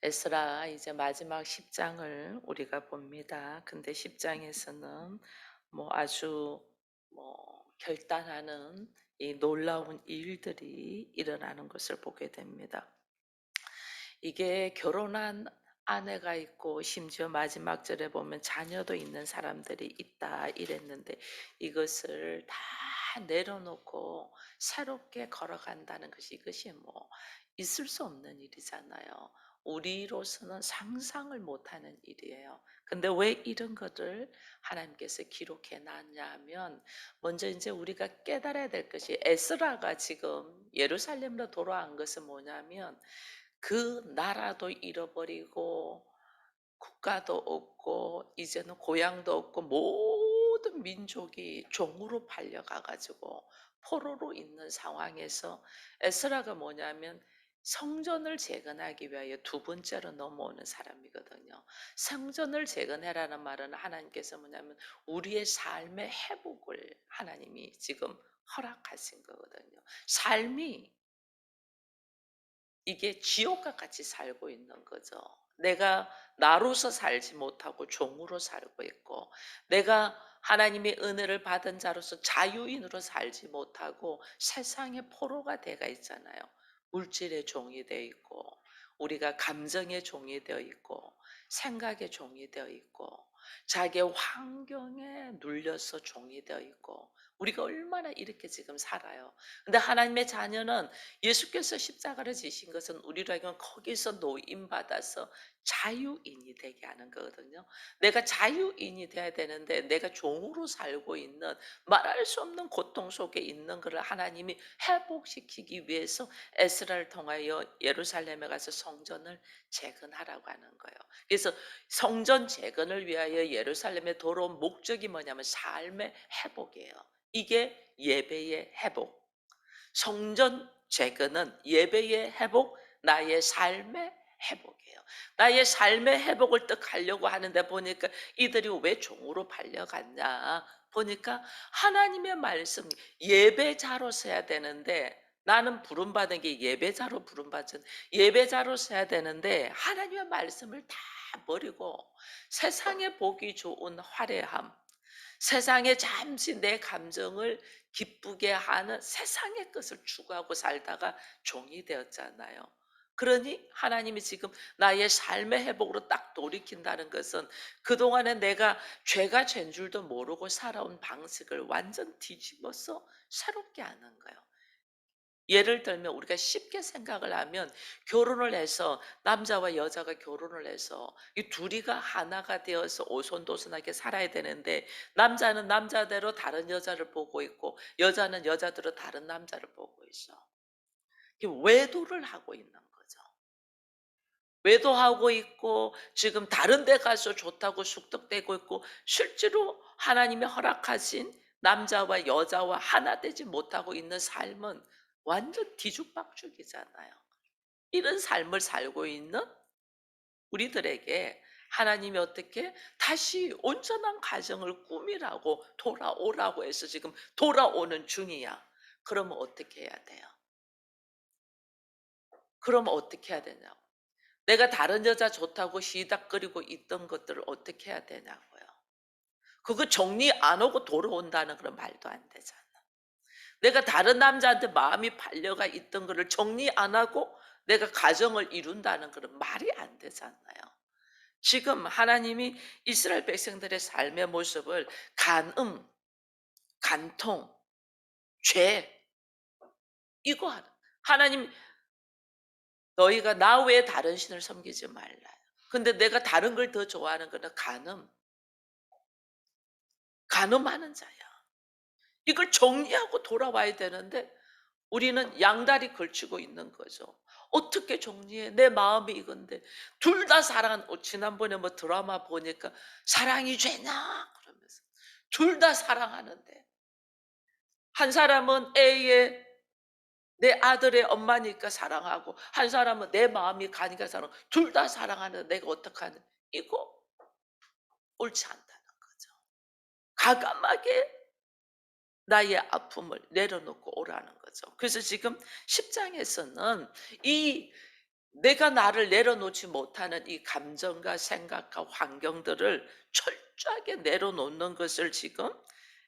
에스라 이제 마지막 10장을 우리가 봅니다. 근데 10장에서는 아주 결단하는 이 놀라운 일들이 일어나는 것을 보게 됩니다. 이게 결혼한 아내가 있고 심지어 마지막 절에 보면 자녀도 있는 사람들이 있다 이랬는데, 이것을 다 내려놓고 새롭게 걸어간다는 것이, 이것이 있을 수 없는 일이잖아요. 우리로서는 상상을 못하는 일이에요. 근데 왜 이런 것을 하나님께서 기록해 놨냐면, 먼저 이제 우리가 깨달아야 될 것이, 에스라가 지금 예루살렘으로 돌아온 것은 뭐냐면, 그 나라도 잃어버리고 국가도 없고 이제는 고향도 없고 모든 민족이 종으로 팔려가 가지고 포로로 있는 상황에서, 에스라가 뭐냐면 성전을 재건하기 위하여 두 번째로 넘어오는 사람이거든요. 성전을 재건해라는 말은 하나님께서 뭐냐면 우리의 삶의 회복을 하나님이 지금 허락하신 거거든요. 삶이 이게 지옥과 같이 살고 있는 거죠. 내가 나로서 살지 못하고 종으로 살고 있고, 내가 하나님의 은혜를 받은 자로서 자유인으로 살지 못하고 세상의 포로가 되어 있잖아요. 물질의 종이 되어 있고, 우리가 감정의 종이 되어 있고, 생각의 종이 되어 있고, 자기의 환경에 눌려서 종이 되어 있고, 우리가 얼마나 이렇게 지금 살아요. 근데 하나님의 자녀는, 예수께서 십자가를 지신 것은 우리로 하여금 거기서 노임받아서 자유인이 되게 하는 거거든요. 내가 자유인이 돼야 되는데, 내가 종으로 살고 있는, 말할 수 없는 고통 속에 있는 것을 하나님이 회복시키기 위해서 에스라를 통하여 예루살렘에 가서 성전을 재건하라고 하는 거예요. 그래서 성전 재건을 위하여 예루살렘에 돌아온 목적이 뭐냐면 삶의 회복이에요. 이게 예배의 회복. 성전 재건은 예배의 회복, 나의 삶의 회복이에요. 나의 삶의 회복을 딱 하려고 하는데, 보니까 이들이 왜 종으로 팔려갔냐 보니까, 하나님의 말씀, 예배자로 서야 되는데, 나는 부름받은 게 예배자로 부름받은, 예배자로 서야 되는데 하나님의 말씀을 다 버리고 세상에 보기 좋은 화려함, 세상에 잠시 내 감정을 기쁘게 하는 세상의 것을 추구하고 살다가 종이 되었잖아요. 그러니 하나님이 지금 나의 삶의 회복으로 딱 돌이킨다는 것은, 그동안에 내가 죄가 죄인 줄도 모르고 살아온 방식을 완전 뒤집어서 새롭게 하는 거예요. 예를 들면 우리가 쉽게 생각을 하면, 결혼을 해서 남자와 여자가 결혼을 해서 이 둘이가 하나가 되어서 오손도손하게 살아야 되는데, 남자는 남자대로 다른 여자를 보고 있고 여자는 여자대로 다른 남자를 보고 있어. 이게 외도를 하고 있는 거죠. 외도하고 있고 지금 다른 데 가서 좋다고 숙덕되고 있고, 실제로 하나님이 허락하신 남자와 여자와 하나 되지 못하고 있는 삶은 완전 뒤죽박죽이잖아요. 이런 삶을 살고 있는 우리들에게 하나님이 어떻게 다시 온전한 가정을 꾸미라고 돌아오라고 해서 지금 돌아오는 중이야. 그러면 어떻게 해야 돼요? 그러면 어떻게 해야 되냐고. 내가 다른 여자 좋다고 시닥거리고 있던 것들을 어떻게 해야 되냐고요. 그거 정리 안 하고 돌아온다는 그런 말도 안 되잖아. 내가 다른 남자한테 마음이 팔려가 있던 거를 정리 안 하고 내가 가정을 이룬다는 그런 말이 안 되잖아요. 지금 하나님이 이스라엘 백성들의 삶의 모습을 간음, 간통, 죄, 이거 하나님, 너희가 나 외에 다른 신을 섬기지 말라. 근데 내가 다른 걸 더 좋아하는 거는 간음, 간음하는 자야. 이걸 정리하고 돌아와야 되는데 우리는 양다리 걸치고 있는 거죠. 어떻게 정리해? 내 마음이 이건데. 둘 다 사랑, 지난번에 드라마 보니까 사랑이 죄냐? 그러면서. 둘 다 사랑하는데. 한 사람은 A의 내 아들의 엄마니까 사랑하고, 한 사람은 내 마음이 가니까 사랑하고, 둘 다 사랑하는데 내가 어떡하는, 이거 옳지 않다는 거죠. 과감하게 나의 아픔을 내려놓고 오라는 거죠. 그래서 지금 10장에서는 이 내가 나를 내려놓지 못하는 이 감정과 생각과 환경들을 철저하게 내려놓는 것을 지금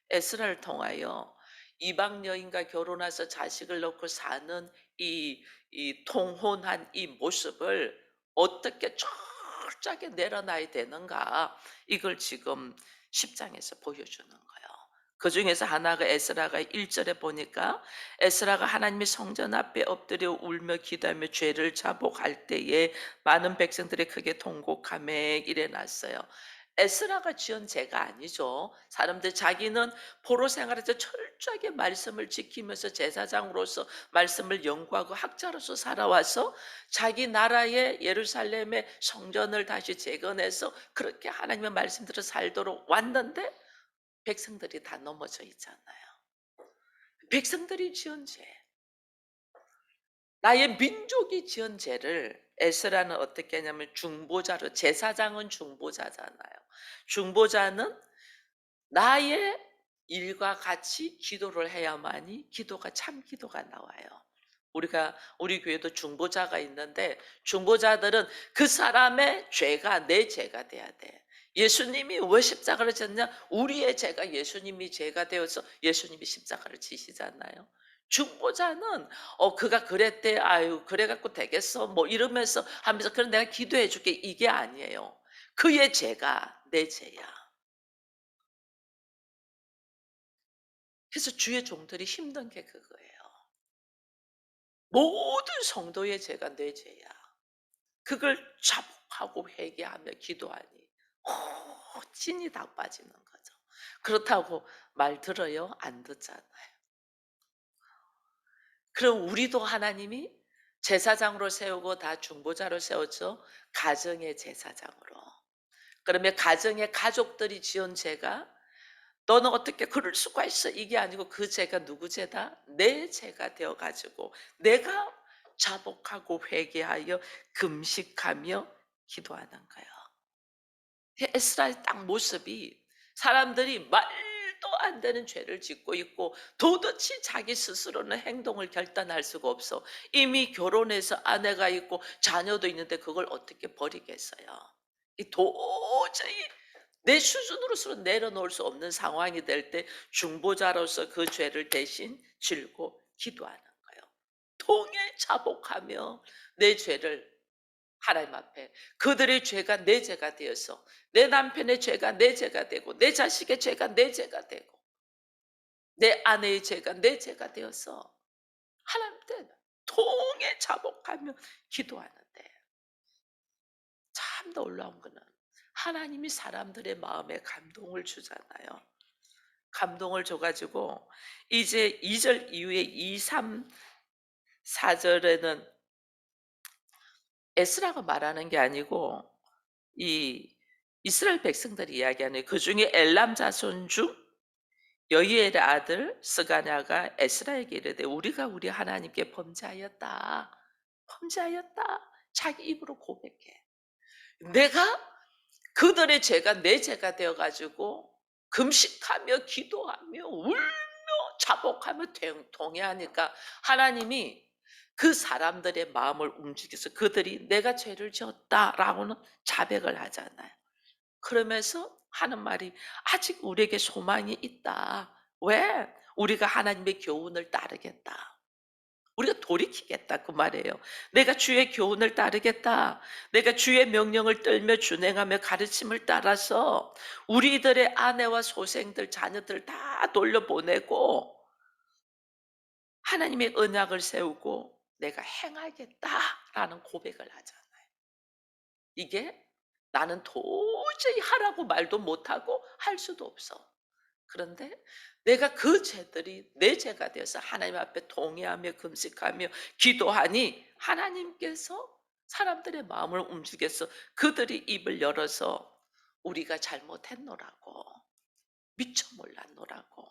에스라를 통하여 이방 여인과 결혼해서 자식을 낳고 사는 이 통혼한 이 모습을 어떻게 철저하게 내려놔야 되는가, 이걸 지금 10장에서 보여주는 거예요. 그 중에서 하나가 에스라가 1절에 보니까 에스라가 하나님의 성전 앞에 엎드려 울며 기도하며 죄를 자복할 때에 많은 백성들이 크게 통곡하며 이래놨어요. 에스라가 지은 죄가 아니죠. 사람들 자기는 포로 생활에서 철저하게 말씀을 지키면서 제사장으로서 말씀을 연구하고 학자로서 살아와서 자기 나라의 예루살렘의 성전을 다시 재건해서 그렇게 하나님의 말씀대로 살도록 왔는데 백성들이 다 넘어져 있잖아요. 백성들이 지은 죄, 나의 민족이 지은 죄를 에스라는 어떻게 하냐면 중보자로, 제사장은 중보자잖아요. 중보자는 나의 일과 같이 기도를 해야만이 기도가 참 기도가 나와요. 우리 교회도 중보자가 있는데 중보자들은 그 사람의 죄가 내 죄가 돼야 돼. 예수님이 왜 십자가를 졌냐? 우리의 죄가 예수님이 죄가 되어서 예수님이 십자가를 지시잖아요. 중보자는 그가 그랬대, 아유 그래 갖고 되겠어 뭐 이러면서 하면서 그럼 내가 기도해 줄게, 이게 아니에요. 그의 죄가 내 죄야. 그래서 주의 종들이 힘든 게 그거예요. 모든 성도의 죄가 내 죄야. 그걸 자복하고 회개하며 기도하니 찐이 다 빠지는 거죠. 그렇다고 말 들어요? 안 듣잖아요. 그럼 우리도 하나님이 제사장으로 세우고 다 중보자로 세웠죠. 가정의 제사장으로. 그러면 가정의 가족들이 지은 죄가 너는 어떻게 그럴 수가 있어? 이게 아니고 그 죄가 누구 죄다? 내 죄가 되어 가지고 내가 자복하고 회개하여 금식하며 기도하는 거예요. 에스라의 딱 모습이 사람들이 말도 안 되는 죄를 짓고 있고 도대체 자기 스스로는 행동을 결단할 수가 없어. 이미 결혼해서 아내가 있고 자녀도 있는데 그걸 어떻게 버리겠어요? 이 도저히 내 수준으로서는 내려놓을 수 없는 상황이 될 때 중보자로서 그 죄를 대신 질고 기도하는 거예요. 통일 자복하며 내 죄를 하나님 앞에, 그들의 죄가 내 죄가 되어서 내 남편의 죄가 내 죄가 되고 내 자식의 죄가 내 죄가 되고 내 아내의 죄가 내 죄가 되어서 하나님께 통일 자복하며 기도하는데, 참 놀라운 거는 하나님이 사람들의 마음에 감동을 주잖아요. 감동을 줘 가지고 이제 2절 이후에 2, 3, 4절에는 에스라가 말하는 게 아니고 이 이스라엘 백성들이 이야기하는, 그중에 엘람 자손 중 여이엘의 아들 스가냐가 에스라에게 이르되 우리가 우리 하나님께 범죄하였다. 범죄하였다. 자기 입으로 고백해. 내가 그들의 죄가 내 죄가 되어 가지고 금식하며 기도하며 울며 자복하며 동의하니까 하나님이 그 사람들의 마음을 움직여서 그들이 내가 죄를 지었다라고는 자백을 하잖아요. 그러면서 하는 말이 아직 우리에게 소망이 있다. 왜? 우리가 하나님의 교훈을 따르겠다. 우리가 돌이키겠다 그 말이에요. 내가 주의 교훈을 따르겠다. 내가 주의 명령을 떨며 준행하며 가르침을 따라서 우리들의 아내와 소생들, 자녀들 다 돌려보내고 하나님의 언약을 세우고 내가 행하겠다라는 고백을 하잖아요. 이게 나는 도저히 하라고 말도 못하고 할 수도 없어. 그런데 내가 그 죄들이 내 죄가 되어서 하나님 앞에 동의하며 금식하며 기도하니 하나님께서 사람들의 마음을 움직여서 그들이 입을 열어서 우리가 잘못했노라고, 미처 몰랐노라고,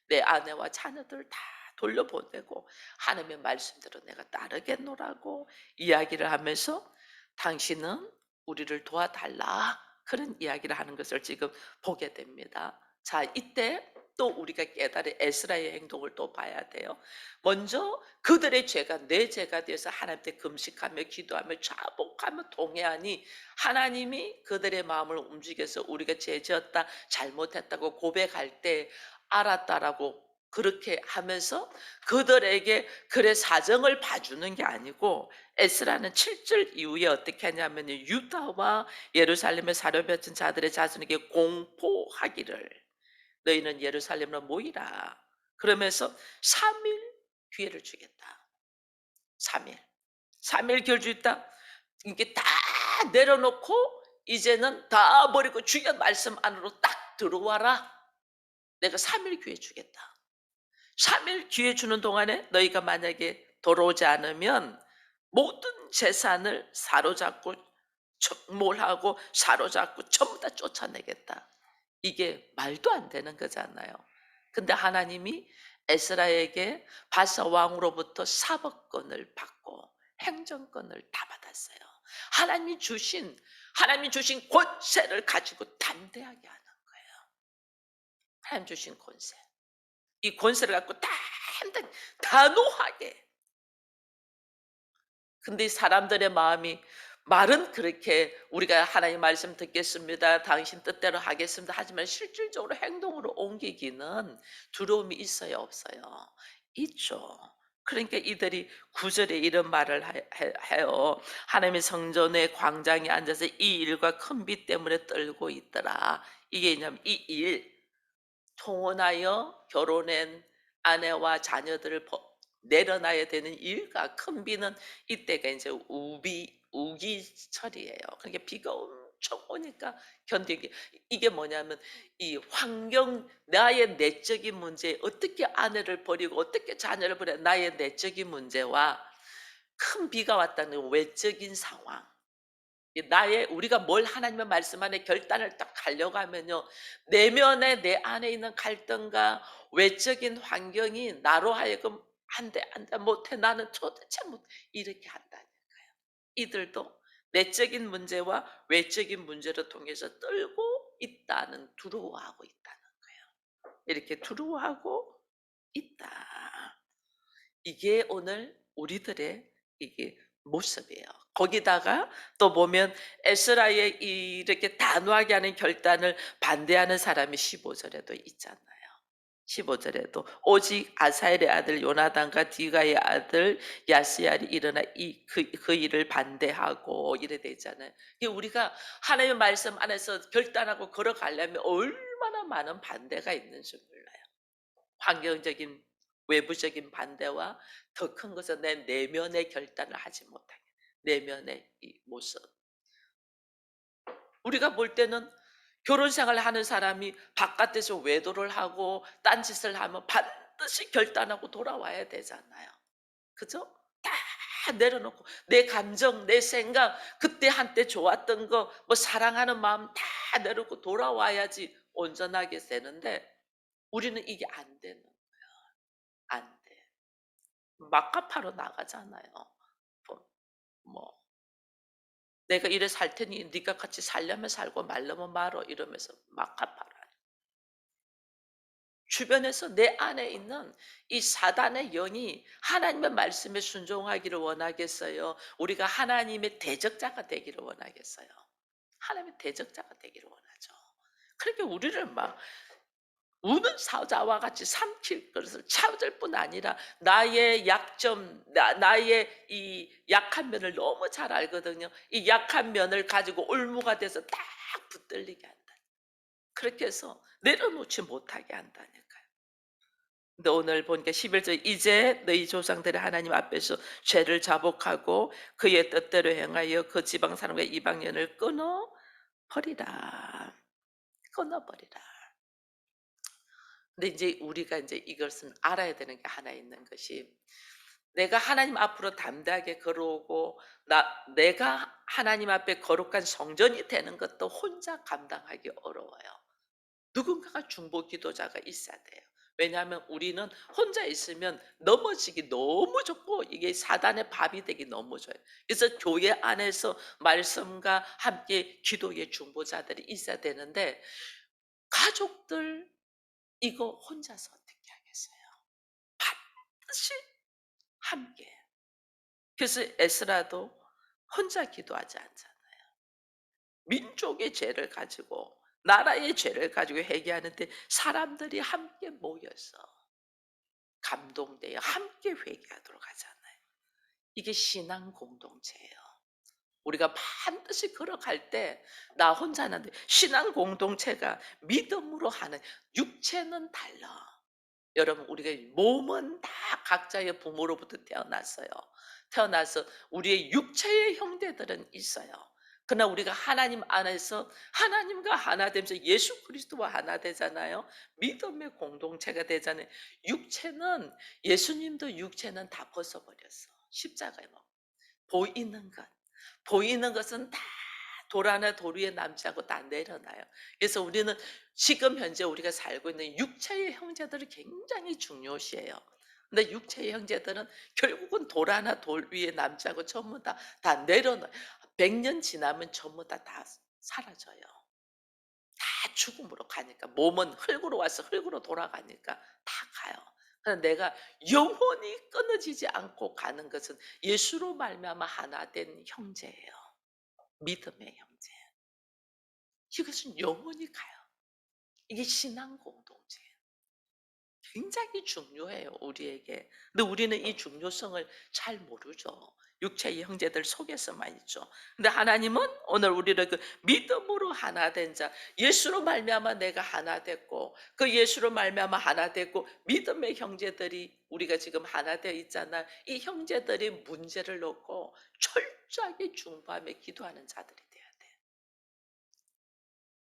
내 아내와 자녀들 다 돌려보내고 하나님의 말씀대로 내가 따르겠노라고 이야기를 하면서 당신은 우리를 도와달라, 그런 이야기를 하는 것을 지금 보게 됩니다. 자, 이때 또 우리가 깨달은 에스라의 행동을 또 봐야 돼요. 먼저 그들의 죄가 내 죄가 되어서 하나님께 금식하며 기도하며 자복하며 동의하니 하나님이 그들의 마음을 움직여서 우리가 죄 지었다 잘못했다고 고백할 때 알았다라고 그렇게 하면서 그들에게 그래 사정을 봐주는 게 아니고 에스라는 7절 이후에 어떻게 하냐면 유다와 예루살렘에 사로잡힌 자들의 자손에게 공포하기를 너희는 예루살렘으로 모이라. 그러면서 3일 기회를 주겠다. 3일. 3일 기회를 주겠다. 이게 다 내려놓고 이제는 다 버리고 주의 말씀 안으로 딱 들어와라. 내가 3일 기회 주겠다. 3일 기회 주는 동안에 너희가 만약에 돌아오지 않으면 모든 재산을 사로잡고 몰하고 사로잡고 전부 다 쫓아내겠다. 이게 말도 안 되는 거잖아요. 근데 하나님이 에스라에게 바사 왕으로부터 사법권을 받고 행정권을 다 받았어요. 하나님이 주신 권세를 가지고 담대하게 하는 거예요. 하나님 주신 권세. 이 권세를 갖고 단호하게. 근데 사람들의 마음이 말은 그렇게 우리가 하나님 말씀 듣겠습니다. 당신 뜻대로 하겠습니다. 하지만 실질적으로 행동으로 옮기기는 두려움이 있어요, 없어요? 있죠. 그러니까 이들이 9절에 이런 말을 해요. 하나님의 성전의 광장에 앉아서 이 일과 큰 비 때문에 떨고 있더라. 이게 뭐냐면 이 일, 통혼하여 결혼한 아내와 자녀들을 내려놔야 되는 일과 큰 비는 이때가 이제 우기철이에요. 그러니까 비가 엄청 오니까 견디기. 이게 뭐냐면 이 환경, 나의 내적인 문제, 어떻게 아내를 버리고 어떻게 자녀를 버려, 나의 내적인 문제와 큰 비가 왔다는 외적인 상황. 우리가 뭘 하나님의 말씀 안에 결단을 딱 하려고 하면요, 내면에 내 안에 있는 갈등과 외적인 환경이 나로 하여금 안돼 못해, 나는 도대체 못, 이렇게 한다니까요. 이들도 내적인 문제와 외적인 문제를 통해서 떨고 있다는, 두려워하고 있다는 거예요. 이렇게 두려워하고 있다. 이게 오늘 우리들의 이게 모습이에요. 거기다가 또 보면 에스라의 이렇게 단호하게 하는 결단을 반대하는 사람이 15절에도 있잖아요. 15절에도 오직 아사엘의 아들 요나단과 디가의 아들 야스얄이 일어나 그 일을 반대하고 이래 되잖아요. 이게 우리가 하나님의 말씀 안에서 결단하고 걸어가려면 얼마나 많은 반대가 있는지 몰라요. 환경적인 외부적인 반대와 더 큰 것은 내 내면의 결단을 하지 못하게, 내면의 이 모습. 우리가 볼 때는 결혼 생활을 하는 사람이 바깥에서 외도를 하고 딴짓을 하면 반드시 결단하고 돌아와야 되잖아요. 그죠? 다 내려놓고 내 감정, 내 생각, 그때 한때 좋았던 거, 뭐 사랑하는 마음 다 내려놓고 돌아와야지 온전하게 되는데 우리는 이게 안 되는, 안 돼. 막가파로 나가잖아요. 뭐, 뭐 내가 이래 살 테니 네가 같이 살려면 살고 말려면 말어 이러면서 막가파로. 주변에서 내 안에 있는 이 사단의 영이 하나님의 말씀에 순종하기를 원하겠어요? 우리가 하나님의 대적자가 되기를 원하겠어요? 하나님의 대적자가 되기를 원하죠. 그러니까 우리를 막 우는 사자와 같이 삼킬 것을 찾을 뿐 아니라 나의 약점, 나의 이 약한 면을 너무 잘 알거든요. 이 약한 면을 가지고 올무가 돼서 딱 붙들리게 한다. 그렇게 해서 내려놓지 못하게 한다니까요. 근데 오늘 보니까 11절, 이제 너희 조상들이 하나님 앞에서 죄를 자복하고 그의 뜻대로 행하여 그 지방 사람과 이방인을 끊어 버리라. 끊어 버리라. 근데 이제 우리가 이제 이것은 알아야 되는 게 하나 있는 것이, 내가 하나님 앞으로 담대하게 걸어오고 내가 하나님 앞에 거룩한 성전이 되는 것도 혼자 감당하기 어려워요. 누군가가 중보 기도자가 있어야 돼요. 왜냐하면 우리는 혼자 있으면 넘어지기 너무 좋고 이게 사단의 밥이 되기 너무 좋아요. 그래서 교회 안에서 말씀과 함께 기도의 중보자들이 있어야 되는데 가족들, 이거 혼자서 어떻게 하겠어요? 반드시 함께. 그래서 에스라도 혼자 기도하지 않잖아요. 민족의 죄를 가지고 나라의 죄를 가지고 회개하는데 사람들이 함께 모여서 감동되어 함께 회개하도록 하잖아요. 이게 신앙 공동체예요. 우리가 반드시 걸어갈 때 나 혼자 하는데 신앙 공동체가 믿음으로 하는 육체는 달라. 여러분 우리가 몸은 다 각자의 부모로부터 태어났어요. 태어나서 우리의 육체의 형제들은 있어요. 그러나 우리가 하나님 안에서 하나님과 하나 되면서 예수 그리스도와 하나 되잖아요. 믿음의 공동체가 되잖아요. 육체는 예수님도 육체는 다 벗어버렸어. 십자가에 못 보이는 것. 보이는 것은 다 돌 하나 돌 위에 남지 않고 다 내려놔요. 그래서 우리는 지금 현재 우리가 살고 있는 육체의 형제들을 굉장히 중요시해요. 근데 육체의 형제들은 결국은 돌 하나 돌 위에 남지 않고 전부 다 내려놔요. 100년 지나면 전부 다 사라져요. 다 죽음으로 가니까 몸은 흙으로 와서 흙으로 돌아가니까 다 가요. 그래서 내가 영원히 끊어지지 않고 가는 것은 예수로 말미암아 하나 된 형제예요. 믿음의 형제. 이것은 영원히 가요. 이게 신앙 공동체예요. 굉장히 중요해요, 우리에게. 근데 우리는 이 중요성을 잘 모르죠. 육체의 형제들 속에서만 있죠. 근데 하나님은 오늘 우리를 그 믿음으로 하나 된 자, 예수로 말미암아 내가 하나 됐고, 그 예수로 말미암아 하나 됐고, 믿음의 형제들이 우리가 지금 하나 되어 있잖아. 이 형제들이 문제를 놓고 철저하게 중보하며 기도하는 자들이 돼야 돼.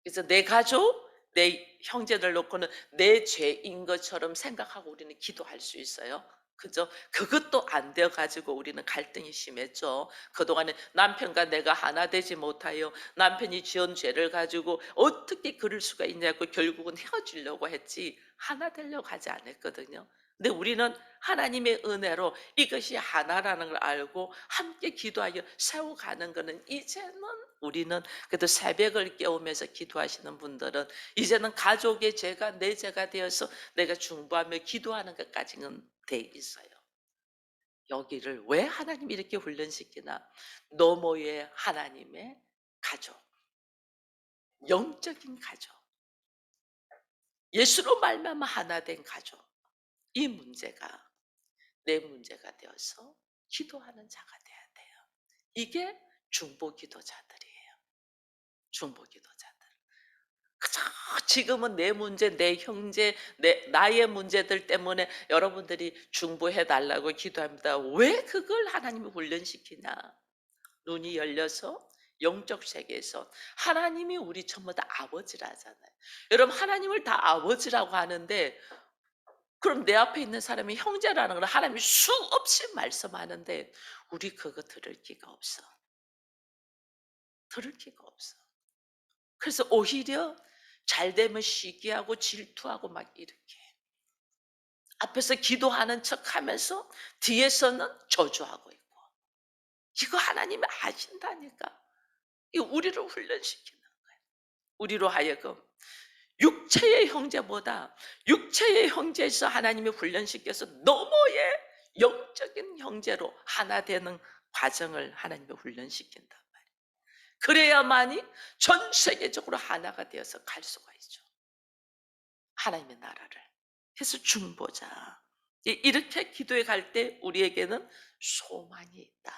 그래서 내 가족, 내 형제들 놓고는 내 죄인 것처럼 생각하고 우리는 기도할 수 있어요. 그죠? 그것도 안 되어 가지고 우리는 갈등이 심했죠. 그동안에 남편과 내가 하나 되지 못하여 남편이 지은 죄를 가지고 어떻게 그럴 수가 있냐고 결국은 헤어지려고 했지 하나 되려고 하지 않았거든요. 근데 우리는 하나님의 은혜로 이것이 하나라는 걸 알고 함께 기도하여 세워가는 거는 이제는 우리는 그래도 새벽을 깨우면서 기도하시는 분들은 이제는 가족의 죄가 내 죄가 되어서 내가 중보하며 기도하는 것까지는 돼 있어요. 여기를 왜 하나님이 이렇게 훈련시키나? 너머의 하나님의 가족, 영적인 가족, 예수로 말미암아 하나 된 가족. 이 문제가 내 문제가 되어서 기도하는 자가 돼야 돼요. 이게 중보 기도자들이에요. 중보 기도자들. 그저 지금은 내 문제, 내 형제, 나의 문제들 때문에 여러분들이 중보해 달라고 기도합니다. 왜 그걸 하나님이 훈련시키나? 눈이 열려서 영적 세계에서 하나님이 우리 전부 다 아버지라잖아요. 여러분 하나님을 다 아버지라고 하는데 그럼 내 앞에 있는 사람이 형제라는 걸 하나님이 수없이 말씀하는데 우리 그거 들을 기가 없어. 들을 기가 없어. 그래서 오히려 잘 되면 시기하고 질투하고 막 이렇게 앞에서 기도하는 척하면서 뒤에서는 저주하고 있고 이거 하나님이 아신다니까. 이거 우리를 훈련시키는 거예요. 우리로 하여금 육체의 형제보다 육체의 형제에서 하나님이 훈련시켜서 너머의 영적인 형제로 하나 되는 과정을 하나님이 훈련시킨단 말이에요. 그래야만이 전 세계적으로 하나가 되어서 갈 수가 있죠. 하나님의 나라를. 그래서 중보자. 이렇게 기도해 갈 때 우리에게는 소망이 있다.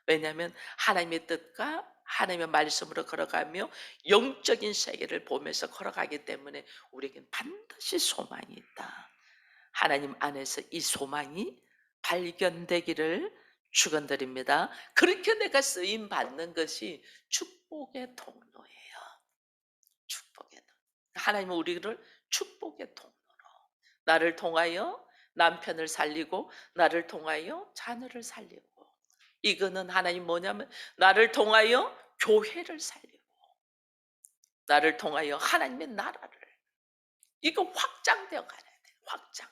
왜냐하면 하나님의 뜻과 하나님의 말씀으로 걸어가며 영적인 세계를 보면서 걸어가기 때문에 우리에겐 반드시 소망이 있다. 하나님 안에서 이 소망이 발견되기를 축원드립니다. 그렇게 내가 쓰임 받는 것이 축복의 통로예요. 축복의 통로. 하나님은 우리를 축복의 통로로 나를 통하여 남편을 살리고 나를 통하여 자녀를 살리고 이거는 하나님 뭐냐면 나를 통하여 교회를 살리고 나를 통하여 하나님의 나라를 이거 확장되어 가야 돼요. 확장.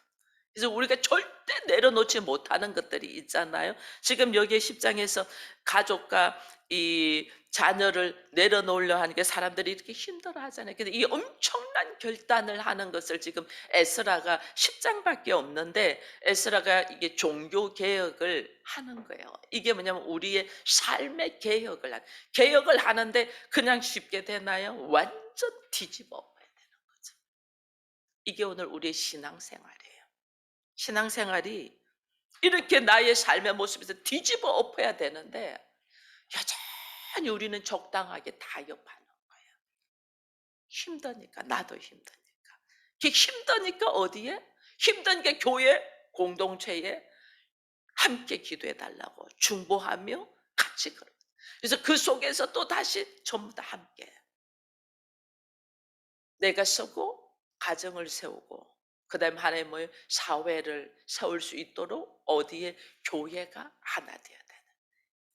그래서 우리가 절대 내려놓지 못하는 것들이 있잖아요. 지금 여기 10장에서 가족과 이 자녀를 내려놓으려 하니까 사람들이 이렇게 힘들어하잖아요. 근데 이 엄청난 결단을 하는 것을 지금 에스라가 10장밖에 없는데 에스라가 이게 종교 개혁을 하는 거예요. 이게 뭐냐면 우리의 삶의 개혁을 하는데 그냥 쉽게 되나요? 완전 뒤집어 엎어야 되는 거죠. 이게 오늘 우리의 신앙생활이에요. 신앙생활이 이렇게 나의 삶의 모습에서 뒤집어 엎어야 되는데 여전히 우리는 적당하게 타협하는 거예요. 힘드니까 나도 힘드니까. 그 힘드니까 어디에? 힘드니까 교회 공동체에 함께 기도해 달라고 중보하며 같이 걸어. 그래서 그 속에서 또 다시 전부 다 함께 내가 서고 가정을 세우고 그다음에 하나님 뭐 사회를 세울 수 있도록 어디에 교회가 하나 돼야 돼.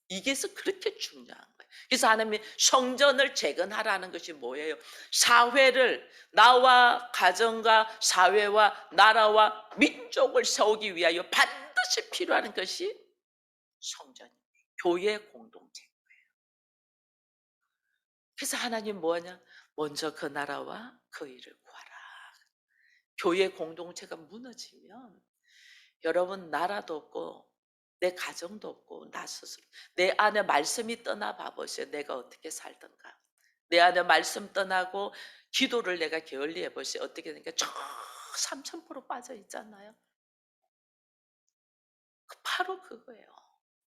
이게서 그렇게 중요한 거예요. 그래서 하나님이 성전을 재건하라는 것이 뭐예요? 사회를 나와 가정과 사회와 나라와 민족을 세우기 위하여 반드시 필요한 것이 성전이에요. 교회 공동체. 그래서 하나님 뭐하냐? 먼저 그 나라와 그 일을 구하라. 교회 공동체가 무너지면 여러분 나라도 없고 내 가정도 없고 나 스스로 내 안에 말씀이 떠나 봐보세요. 내가 어떻게 살던가. 내 안에 말씀 떠나고 기도를 내가 게을리해 보세요. 어떻게 되니까 저 3000% 빠져 있잖아요. 바로 그거예요.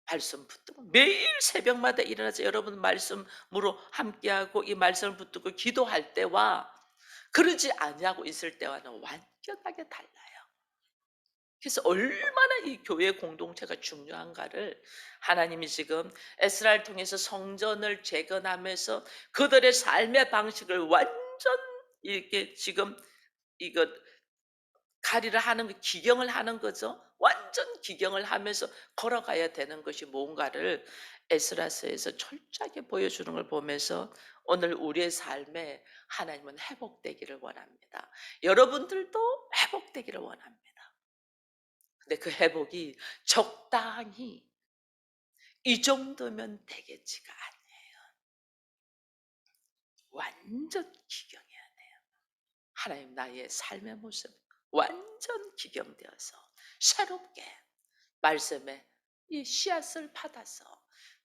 말씀 붙들고 매일 새벽마다 일어나서 여러분 말씀으로 함께하고 이 말씀을 붙들고 기도할 때와 그러지 아니하고 있을 때와는 완전하게 달라요. 그래서 얼마나 이 교회 공동체가 중요한가를 하나님이 지금 에스라를 통해서 성전을 재건하면서 그들의 삶의 방식을 완전 이렇게 지금 이거 가리를 하는 기경을 하는 거죠. 완전 기경을 하면서 걸어가야 되는 것이 뭔가를 에스라서에서 철저하게 보여주는 걸 보면서 오늘 우리의 삶에 하나님은 회복되기를 원합니다. 여러분들도 회복되기를 원합니다. 근데 그 회복이 적당히 이 정도면 되겠지가 않네요. 완전 기경해야 돼요. 하나님 나의 삶의 모습 완전 기경되어서 새롭게 말씀에 이 씨앗을 받아서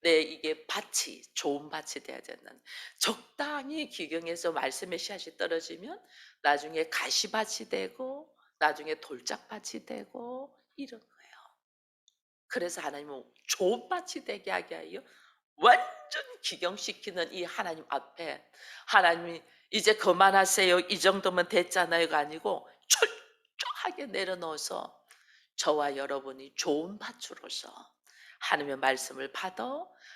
내 이게 밭이 좋은 밭이 돼야 되는 적당히 기경해서 말씀의 씨앗이 떨어지면 나중에 가시밭이 되고 나중에 돌짝밭이 되고 이런 거예요. 그래서 하나님은 좋은 밭이 되게 하게 하여 완전 기경시키는 이 하나님 앞에 하나님이 이제 그만하세요. 이 정도면 됐잖아요가 아니고 철저하게 내려놓아서 저와 여러분이 좋은 밭으로서 하나님의 말씀을 받아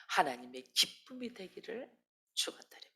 하나님의 기쁨이 되기를 축원드립니다.